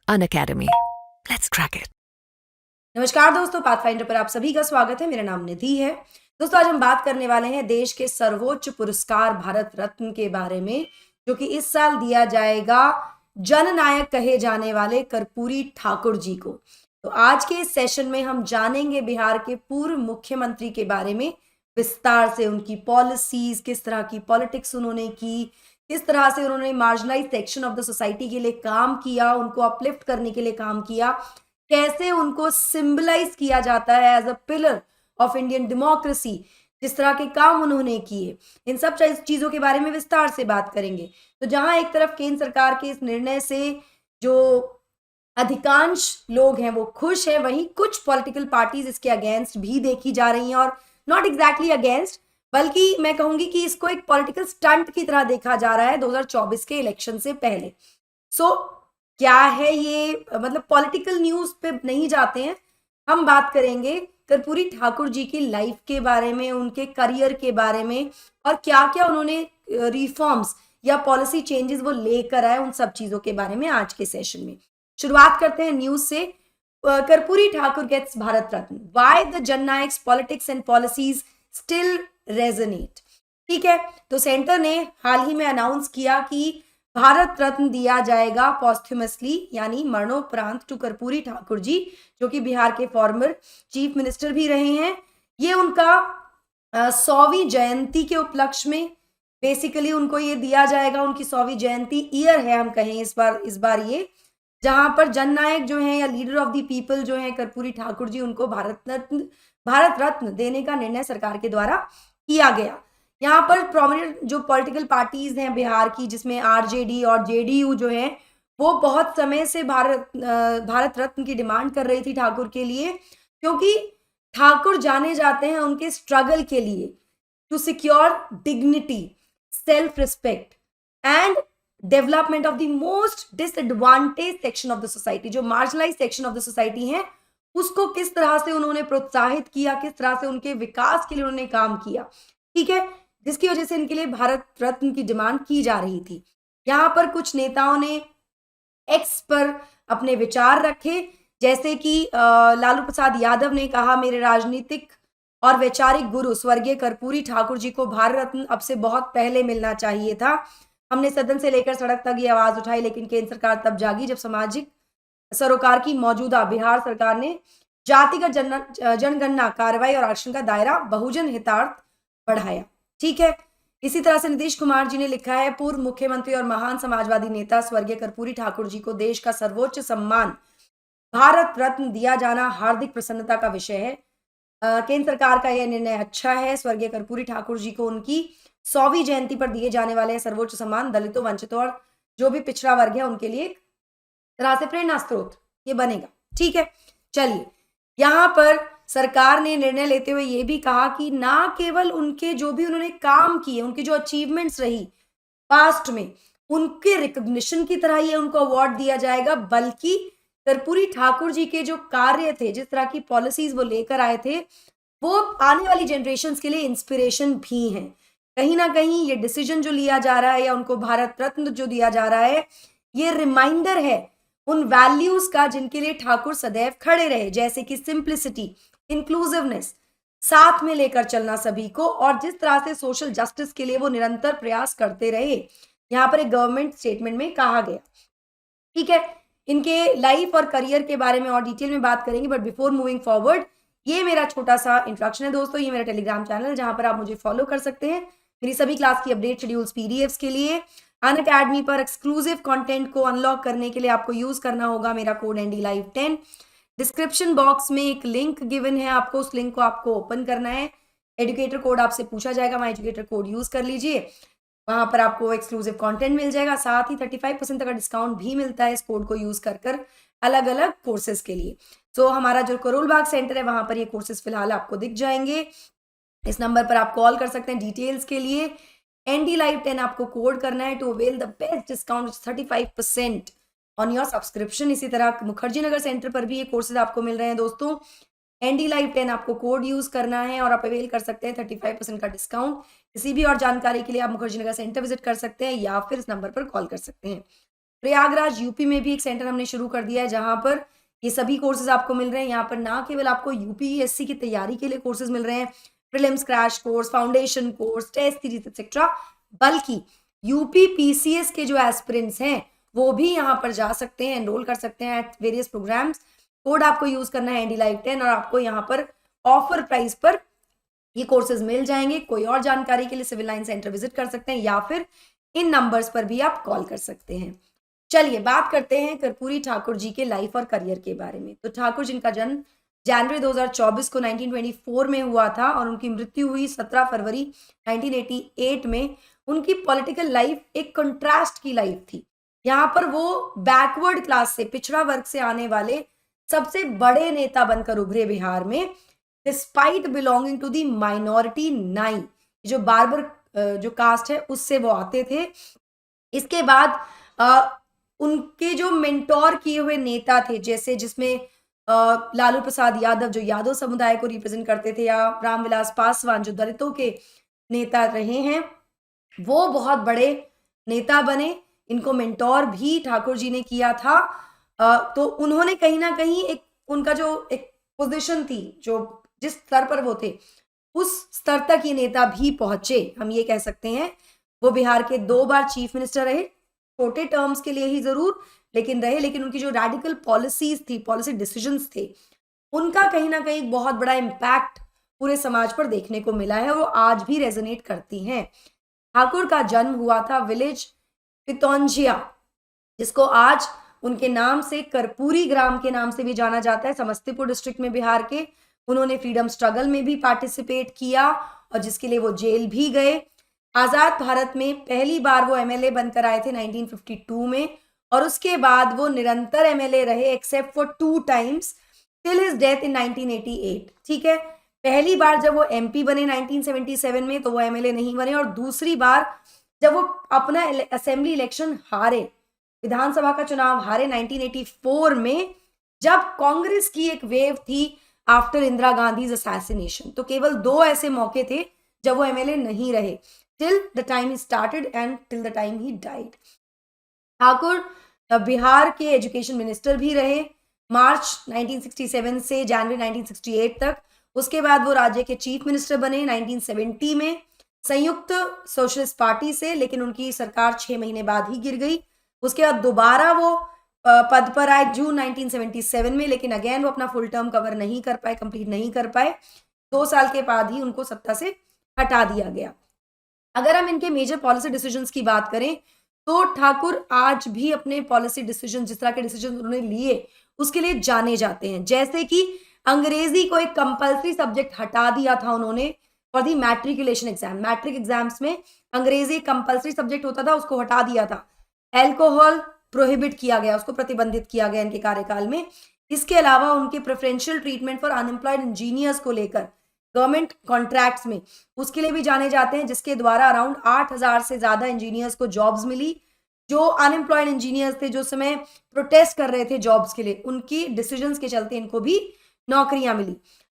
Unacademy. Let's crack it. नमस्कार दोस्तों, pathfinder पर आप सभी का स्वागत है। मेरा नाम निधि है। दोस्तों, आज हम बात करने वाले हैं देश के सर्वोच्च पुरस्कार भारत रत्न के बारे में, जो कि इस साल दिया जाएगा जननायक कहे जाने वाले कर्पूरी ठाकुर जी को। तो आज के इस सेशन में हम जानेंगे बिहार के पूर्व मुख्यमंत्री के बारे में विस्तार से, उनकी पॉलिसीज, किस तरह की पॉलिटिक्स उन्होंने की, किस तरह से उन्होंने marginalise section of the society के लिए काम किया, उनको अपलिफ्ट करने के लिए काम किया, कैसे उनको सिंबलाइज किया जाता है as a pillar of Indian democracy, जिस तरह के काम उन्होंने किए, इन सब चीजों के बारे में विस्तार से बात करेंगे। तो जहां एक तरफ केंद्र सरकार के इस निर्णय से जो अधिकांश लोग हैं वो खुश हैं, वहीं कुछ पॉलिटिकल पार्टीज इसके अगेंस्ट भी देखी जा रही हैं, और नॉट एग्जैक्टली अगेंस्ट, बल्कि मैं कहूंगी कि इसको एक पॉलिटिकल स्टंट की तरह देखा जा रहा है 2024 के इलेक्शन से पहले। सो क्या है ये, मतलब पॉलिटिकल न्यूज पे नहीं जाते हैं, हम बात करेंगे कर्पूरी ठाकुर जी की लाइफ के बारे में, उनके करियर के बारे में, और क्या क्या उन्होंने रिफॉर्म्स या पॉलिसी चेंजेस वो लेकर आए, उन सब चीजों के बारे में आज के सेशन में। शुरुआत करते हैं न्यूज से। Karpoori Thakur gets Bharat Ratna, why the जननायक्स politics and policies still resonate. ठीक है, तो सेंटर ने हाल ही में अनाउंस किया कि भारत रत्न दिया जाएगा पॉस्थ्यूमसली, यानी मरणोपरांत, टू कर्पूरी ठाकुर जी, जो कि बिहार के फॉर्मर चीफ मिनिस्टर भी रहे हैं। ये उनका 100वीं जयंती के उपलक्ष्य में बेसिकली उनको ये दिया जाएगा। उनकी 100वीं जयंती ईयर है, हम कहें इस बार ये, जहां पर जननायक जो है या लीडर ऑफ द पीपल जो है कर्पूरी ठाकुर जी, उनको भारत रत्न देने का निर्णय सरकार के द्वारा किया गया। यहाँ पर प्रोमिनेंट जो पॉलिटिकल पार्टीज हैं बिहार की, जिसमें आरजेडी और जेडीयू जो है, वो बहुत समय से भारत रत्न की डिमांड कर रही थी ठाकुर के लिए, क्योंकि ठाकुर जाने जाते हैं उनके स्ट्रगल के लिए to secure dignity, self respect and development of the most disadvantage section of the society. जो marginalize section of the society है, उसको किस तरह से उन्होंने प्रोत्साहित किया, किस तरह से उनके विकास के लिए उन्होंने काम किया। ठीक है, जिसकी वजह से इनके लिए भारत रत्न की डिमांड की जा रही थी। यहाँ पर कुछ नेताओं ने एक्स पर अपने विचार रखे, जैसे कि लालू प्रसाद यादव ने कहा, मेरे राजनीतिक और वैचारिक गुरु स्वर्गीय कर्पूरी ठाकुर जी को भारत रत्न अब से बहुत पहले मिलना चाहिए था। हमने सदन से लेकर सड़क तक ये आवाज उठाई, लेकिन केंद्र सरकार तब जागी जब सामाजिक सरोकार की मौजूदा बिहार सरकार ने जातिगत जनगणना कार्रवाई और आरक्षण का दायरा बहुजन हितार्थ बढ़ाया। ठीक है, इसी तरह से नीतीश कुमार जी ने लिखा है, पूर्व मुख्यमंत्री और महान समाजवादी नेता स्वर्गीय कर्पूरी ठाकुर जी को देश का सर्वोच्च सम्मान भारत रत्न दिया जाना हार्दिक प्रसन्नता का विषय है। केंद्र सरकार का यह निर्णय अच्छा है। स्वर्गीय कर्पूरी ठाकुर जी को उनकी 100वीं जयंती पर दिए जाने वाले सर्वोच्च सम्मान दलितों, वंचितों और जो भी पिछड़ा वर्ग है उनके लिए एक तरह से प्रेरणा स्रोत ये बनेगा। ठीक है, चलिए, यहाँ पर सरकार ने निर्णय लेते हुए ये भी कहा कि ना केवल उनके जो भी उन्होंने काम किए, उनकी जो अचीवमेंट्स रही पास्ट में, उनके रिकॉग्निशन की तरह ये उनको अवार्ड दिया जाएगा, बल्कि कर्पूरी ठाकुर जी के जो कार्य थे, जिस तरह की पॉलिसीज वो लेकर आए थे, वो आने वाली जनरेशन्स के लिए इंस्पिरेशन भी हैं। कहीं ना कहीं ये डिसीजन जो लिया जा रहा है या उनको भारत रत्न जो दिया जा रहा है, ये रिमाइंडर है उन वैल्यूज का जिनके लिए ठाकुर सदैव खड़े रहे, जैसे कि सिंप्लिसिटी, इंक्लूसिवनेस, साथ में लेकर चलना सभी को, और जिस तरह से सोशल जस्टिस के लिए वो निरंतर प्रयास करते रहे, यहाँ पर एक गवर्नमेंट स्टेटमेंट में कहा गया। ठीक है, इनके लाइफ और करियर के बारे में और डिटेल में बात करेंगे, बट बिफोर मूविंग फॉरवर्ड, ये मेरा छोटा सा इंट्रोडक्शन है दोस्तों। ये मेरा टेलीग्राम चैनल है, जहां पर आप मुझे फॉलो कर सकते हैं मेरी सभी क्लास की अपडेट, शेड्यूल्स, पीडीएफ्स के लिए। अनअकैडमी पर एक्सक्लूसिव कंटेंट को अनलॉक करने के लिए आपको यूज करना होगा मेरा कोड NDLive10। डिस्क्रिप्शन बॉक्स में एक लिंक गिवन है, आपको उस लिंक को आपको ओपन करना है। एजुकेटर कोड आपसे पूछा जाएगा, माई एजुकेटर कोड यूज कर लीजिए, वहां पर आपको एक्सक्लूसिव कंटेंट मिल जाएगा। साथ ही 35% तक का डिस्काउंट भी मिलता है इस कोड को यूज कर अलग अलग कोर्सेज के लिए। तो हमारा जो करोल बाग सेंटर है, वहां पर ये कोर्सेज फिलहाल आपको दिख जाएंगे। इस नंबर पर आप कॉल कर सकते हैं डिटेल्स के लिए। NDLive10 आपको कोड करना है to avail the best discount 35% on your subscription. इसी तरह मुखर्जी नगर सेंटर पर भी ये कोर्सेज आपको मिल रहे हैं दोस्तों। NDLive10 आपको कोड यूज करना है और आप अवेल कर सकते हैं 35% का डिस्काउंट। किसी भी और जानकारी के लिए आप मुखर्जी नगर सेंटर विजिट कर सकते हैं या फिर इस नंबर पर कॉल कर सकते हैं। प्रयागराज यूपी में भी एक सेंटर हमने शुरू कर दिया है जहां पर ये सभी कोर्सेज आपको मिल रहे हैं। यहाँ पर ना केवल आपको यूपीएससी की तैयारी के लिए कोर्सेज मिल रहे हैं, prelims crash course, foundation course, test series etcetera, बल्कि यूपी पीसीएस के जो एस्पिरेंट्स हैं वो भी यहाँ पर जा सकते हैं, एनरोल कर सकते हैं एट वेरियस प्रोग्राम्स। कोड आपको यूज करना है एनडी लाइव 10 और आपको यहाँ पर ऑफर प्राइस पर ये कोर्सेज मिल जाएंगे। कोई और जानकारी के लिए सिविल लाइन सेंटर विजिट कर सकते हैं या फिर इन नंबर्स पर भी आप कॉल कर सकते हैं। चलिए बात करते हैं कर्पूरी ठाकुर जी के लाइफ और करियर के बारे में। तो ठाकुर जिनका जन्म जनवरी 2024 को 1924 में हुआ था और उनकी मृत्यु हुई 17 फरवरी 1988 में। उनकी पॉलिटिकल लाइफ एक कंट्रास्ट की लाइफ थी। यहाँ पर वो बैकवर्ड क्लास से, पिछड़ा वर्ग से आने वाले सबसे बड़े नेता बनकर उभरे बिहार में, despite belonging to the minority नाई, जो बार्बर जो कास्ट है उससे वो आते थे। इसके बाद उनके जो मेंटोर किए हुए नेता थे, जैसे जिसमें लालू प्रसाद यादव जो यादव समुदाय को रिप्रेजेंट करते थे, या रामविलास पासवान जो दलितों के नेता रहे हैं, वो बहुत बड़े नेता बने। इनको मेंटोर भी ठाकुर जी ने किया था। तो उन्होंने कहीं ना कहीं एक उनका जो एक पोजीशन थी, जो जिस स्तर पर वो थे उस स्तर तक ये नेता भी पहुंचे, हम ये कह सकते हैं। वो बिहार के 2 बार चीफ मिनिस्टर रहे, छोटे टर्म्स के लिए ही जरूर लेकिन रहे, लेकिन उनकी जो रेडिकल पॉलिसीज थी, पॉलिसी डिसीजंस थे, उनका कहीं ना कहीं बहुत बड़ा इम्पैक्ट पूरे समाज पर देखने को मिला है, वो आज भी रेजोनेट करती हैं। ठाकुर का जन्म हुआ था विलेज पितौंजिया, जिसको आज उनके नाम से कर्पूरी ग्राम के नाम से भी जाना जाता है, समस्तीपुर डिस्ट्रिक्ट में बिहार के। उन्होंने फ्रीडम स्ट्रगल में भी पार्टिसिपेट किया और जिसके लिए वो जेल भी गए। आजाद भारत में पहली बार वो एमएलए बनकर आए थे 1952 में और उसके बाद वो निरंतर एमएलए रहे except for 2 times till his death in 1988। ठीक है, पहली बार जब वो एमपी बने 1977 में तो वो एमएलए नहीं बने, और दूसरी बार जब वो अपना असेंबली इलेक्शन हारे, विधानसभा का चुनाव हारे 1984 में, जब कांग्रेस की एक वेव थी आफ्टर इंदिरा गांधी असैसिनेशन। तो केवल 2 ऐसे मौके थे जब वो एमएलए नहीं रहे, till the time he started and till the time he died. Thakur Bihar के एजुकेशन मिनिस्टर भी रहे मार्च 1967 से जनवरी 1968 तक। उसके बाद वो राज्य के चीफ मिनिस्टर बने 1970 में संयुक्त सोशलिस्ट पार्टी से, लेकिन उनकी सरकार 6 महीने बाद ही गिर गई। उसके बाद दोबारा वो पद पर आए जून 1977 में, लेकिन अगेन वो अपना फुल टर्म कवर नहीं कर पाए, कंप्लीट नहीं कर पाए। 2 साल के बाद ही उनको सत्ता से हटा दिया गया। अगर हम इनके मेजर पॉलिसी डिसीजंस की बात करें तो ठाकुर आज भी अपने पॉलिसी डिसीजन, जिस तरह के डिसीजन उन्होंने लिए, उसके लिए जाने जाते हैं। जैसे कि अंग्रेजी को एक कंपल्सरी सब्जेक्ट हटा दिया था उन्होंने for the matriculation exam. Matric exams में अंग्रेजी कंपल्सरी सब्जेक्ट होता था, उसको हटा दिया था। एल्कोहल प्रोहिबिट किया गया, उसको प्रतिबंधित किया गया इनके कार्यकाल में। इसके अलावा उनके preferential treatment for unemployed engineers को लेकर गवर्नमेंट कॉन्ट्रैक्ट्स में, उसके लिए भी जाने जाते हैं, जिसके द्वारा अराउंड 8000 से ज्यादा इंजीनियर्स को जॉब्स मिली। जो अनएम्प्लॉयड इंजीनियर्स थे, जो समय प्रोटेस्ट कर रहे थे जॉब्स के लिए, उनकी डिसीजंस के चलते इनको भी नौकरियां मिली।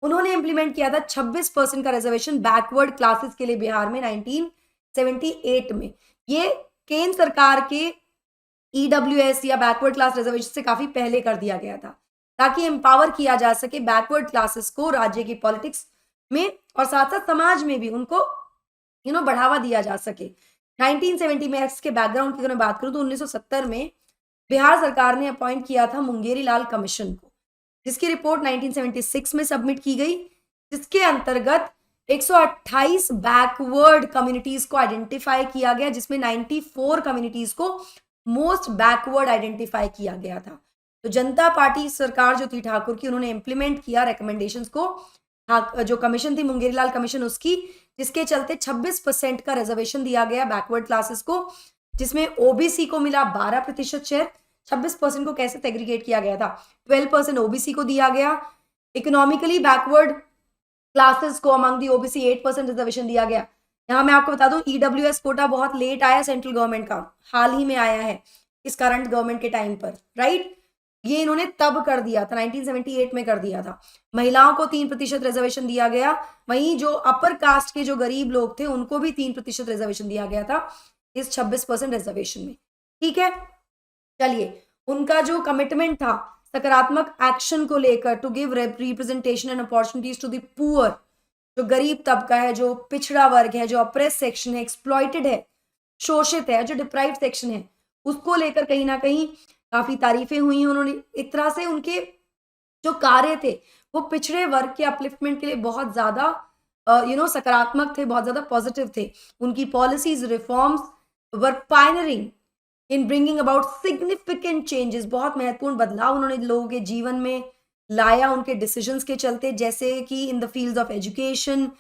उन्होंने इंप्लीमेंट किया था 26% का रिजर्वेशन बैकवर्ड क्लासेस के लिए बिहार में 1978 में। ये केंद्र सरकार के ईडब्ल्यूएस या बैकवर्ड क्लास रिजर्वेशन से काफी पहले कर दिया गया था, ताकि एम्पावर किया जा सके बैकवर्ड क्लासेस को राज्य की पॉलिटिक्स में, और साथ साथ समाज में भी उनको बढ़ावा दिया जा सके। 1970 में इसके बैकग्राउंड की अगर मैं बात करूं तो 1970 में बिहार सरकार ने अपॉइंट किया था मुंगेरी लाल कमीशन को, जिसकी रिपोर्ट 1976 में सबमिट की गई, जिसके अंतर्गत 128 बैकवर्ड कम्युनिटीज को आइडेंटिफाई किया गया, जिसमें 94 कम्युनिटीज को मोस्ट बैकवर्ड आइडेंटिफाई किया गया था। तो जनता पार्टी सरकार जो थी ठाकुर की, उन्होंने इंप्लीमेंट किया रिकमेंडेशंस को, जो कमीशन थी मुंगेरी लाल कमीशन उसकी, जिसके चलते 26% का रिजर्वेशन दिया गया बैकवर्ड क्लासेस को, जिसमें ओबीसी को मिला 12% शेयर। 26% को कैसे सेग्रीगेट किया गया था, 12% ओबीसी को दिया गया। इकोनॉमिकली बैकवर्ड क्लासेस को अमंग दी ओबीसी 8% रिजर्वेशन दिया गया। यहाँ मैं आपको बता दूं ईडब्ल्यूएस कोटा बहुत लेट आया सेंट्रल गवर्नमेंट का, हाल ही में आया है इस करंट गवर्नमेंट के टाइम पर, राइट। ये इन्होंने तब कर दिया था, 1978 में कर दिया था। महिलाओं को 3% रिजर्वेशन दिया गया, वहीं जो अपर कास्ट के जो गरीब लोग थे उनको भी 3% रिजर्वेशन दिया गया था इस 26% रिजर्वेशन में। ठीक है, चलिए, उनका जो कमिटमेंट था सकारात्मक एक्शन को लेकर to give representation and opportunities to the poor, जो गरीब तबका है, जो पिछड़ा वर्ग है, जो अप्रेस सेक्शन है, एक्सप्लॉइटेड है, शोषित है, जो डिप्राइव सेक्शन है, उसको लेकर कहीं ना कहीं काफी तारीफें हुई हैं। उन्होंने एक तरह से उनके जो कार्य थे वो पिछड़े वर्ग के अपलिफ्टमेंट के लिए बहुत ज्यादा सकारात्मक थे, बहुत ज्यादा पॉजिटिव थे। उनकी policies reforms were pioneering in bringing about significant changes, बहुत महत्वपूर्ण बदलाव उन्होंने लोगों के जीवन में लाया उनके डिसीजंस के चलते, जैसे कि in the fields of education,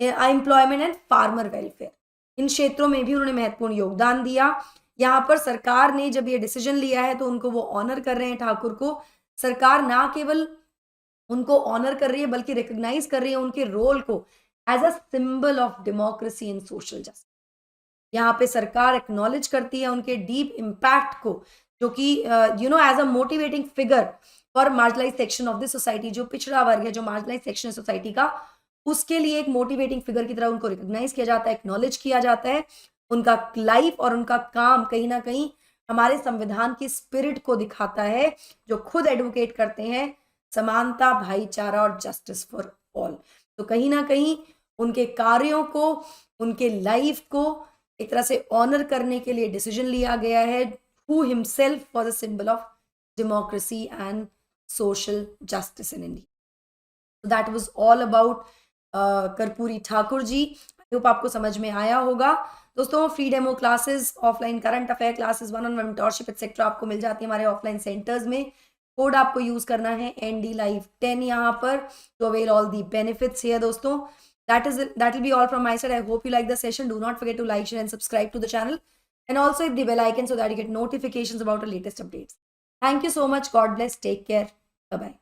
employment and farmer welfare, इन क्षेत्रों में भी उन्होंने महत्वपूर्ण योगदान दिया। यहाँ पर सरकार ने जब ये डिसीजन लिया है तो उनको वो ऑनर कर रहे हैं, ठाकुर को। सरकार ना केवल उनको ऑनर कर रही है बल्कि रिकॉग्नाइज कर रही है उनके रोल को as a symbol of democracy and social justice. यहाँ पे सरकार एक्नॉलेज करती है उनके डीप इम्पैक्ट को, जो कि as a motivating figure for marginalise section of the society, जो पिछड़ा वर्ग है, जो मार्जिनलाइज सेक्शन है सोसाइटी का, उसके लिए एक मोटिवेटिंग फिगर की तरह उनको रिकॉग्नाइज किया जाता है, एक्नॉलेज किया जाता है। उनका लाइफ और उनका काम कहीं ना कहीं हमारे संविधान की स्पिरिट को दिखाता है, जो खुद एडवोकेट करते हैं समानता, भाईचारा और जस्टिस फॉर ऑल। तो कहीं ना कहीं उनके कार्यों को, उनके लाइफ को एक तरह से ऑनर करने के लिए डिसीजन लिया गया है। Who himself was a symbol of democracy and social justice in India. That was all about Karpoori Thakur ji. I hope आपको समझ में आया होगा। दोस्तों, free demo classes, offline current affair classes, one on one mentorship etcetera आपको मिल जाती है हमारे ऑफलाइन सेंटर्स में। कोड आपको यूज करना है ND Live 10 यहाँ पर to avail all the benefits here दोस्तों। That will be all from my side. I hope you like the session. Do not forget to like, share and subscribe to the channel, and also hit the bell icon so that you get notifications about our latest updates. Thank you so much. God bless. Take care. Bye bye.